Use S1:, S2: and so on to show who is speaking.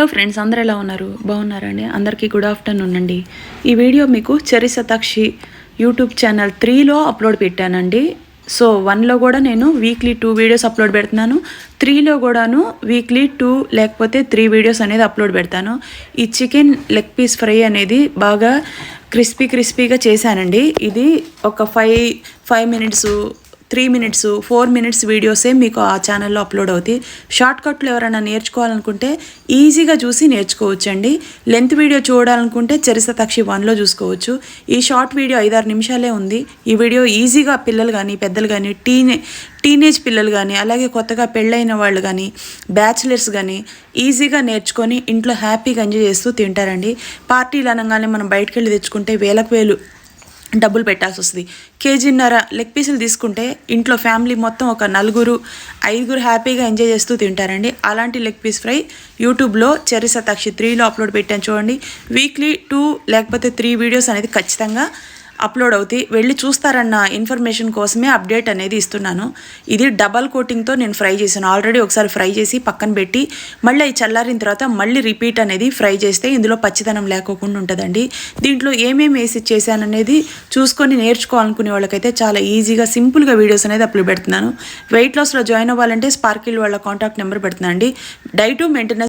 S1: Hello friends, అందరూ ఎలా ఉన్నారు? బాగున్నారండి? అందరికీ గుడ్ ఆఫ్టర్నూన్ అండి. ఈ వీడియో మీకు చెర్రీ శతాక్షి యూట్యూబ్ ఛానల్ 3లో అప్లోడ్ పెట్టానండి. సో 1లో కూడా నేను వీక్లీ 2 వీడియోస్ అప్లోడ్ పెడుతున్నాను. 3లో కూడాను వీక్లీ 2 లేకపోతే 3 వీడియోస్ అనేది అప్లోడ్ పెడతాను. ఈ చికెన్ లెగ్ పీస్ ఫ్రై అనేది బాగా క్రిస్పీగా చేశానండి. ఇది ఒక 5 మినిట్స్ 3 మినిట్స్ 4 మినిట్స్ వీడియోసే మీకు ఆ ఛానల్లో అప్లోడ్ అవుతాయి. షార్ట్కట్లు ఎవరైనా నేర్చుకోవాలనుకుంటే ఈజీగా చూసి నేర్చుకోవచ్చండి. లెంత్ వీడియో చూడాలనుకుంటే చెర్రీ శతాక్షి 1లో చూసుకోవచ్చు. ఈ షార్ట్ వీడియో 5-6 నిమిషాలే ఉంది. ఈ వీడియో ఈజీగా పిల్లలు కానీ పెద్దలు కానీ టీనేజ్ పిల్లలు కానీ అలాగే కొత్తగా పెళ్ళైన వాళ్ళు కానీ బ్యాచిలర్స్ కానీ ఈజీగా నేర్చుకొని ఇంట్లో హ్యాపీగా ఎంజాయ్ చేస్తూ తింటారండి. పార్టీలు అనగానే మనం బయటకు వెళ్ళి తెచ్చుకుంటే వేలకు డబ్బులు పెట్టాల్సి వస్తుంది. 1.5 కేజీ లెగ్ పీసులు తీసుకుంటే ఇంట్లో ఫ్యామిలీ మొత్తం ఒక 4-5 హ్యాపీగా ఎంజాయ్ చేస్తూ తింటారండి. అలాంటి లెగ్ పీస్ ఫ్రై యూట్యూబ్లో చెర్రీ శతాక్షి 3లో అప్లోడ్ పెట్టాను చూడండి. వీక్లీ 2 లేకపోతే 3 వీడియోస్ అనేది ఖచ్చితంగా అప్లోడ్ అవుతాయి. వెళ్ళి చూస్తారన్న ఇన్ఫర్మేషన్ కోసమే అప్డేట్ అనేది ఇస్తున్నాను. ఇది డబల్ కోటింగ్తో నేను ఫ్రై చేశాను. ఆల్రెడీ ఒకసారి ఫ్రై చేసి పక్కన పెట్టి మళ్ళీ ఈ చల్లారిన తర్వాత మళ్ళీ రిపీట్ అనేది ఫ్రై చేస్తే ఇందులో పచ్చిదనం లేకోకుండా ఉంటుందండి. దీంట్లో ఏమేమి వేసి చేశాననేది చూసుకొని నేర్చుకోవాలనుకునే వాళ్ళకైతే చాలా ఈజీగా సింపుల్గా వీడియోస్ అనేది అప్లోడ్ పెడుతున్నాను. వెయిట్ లాస్లో జాయిన్ అవ్వాలంటే స్పార్కిల్ వాళ్ళ కాంటాక్ట్ నెంబర్ పెడుతున్నాను అండి. Diet maintenance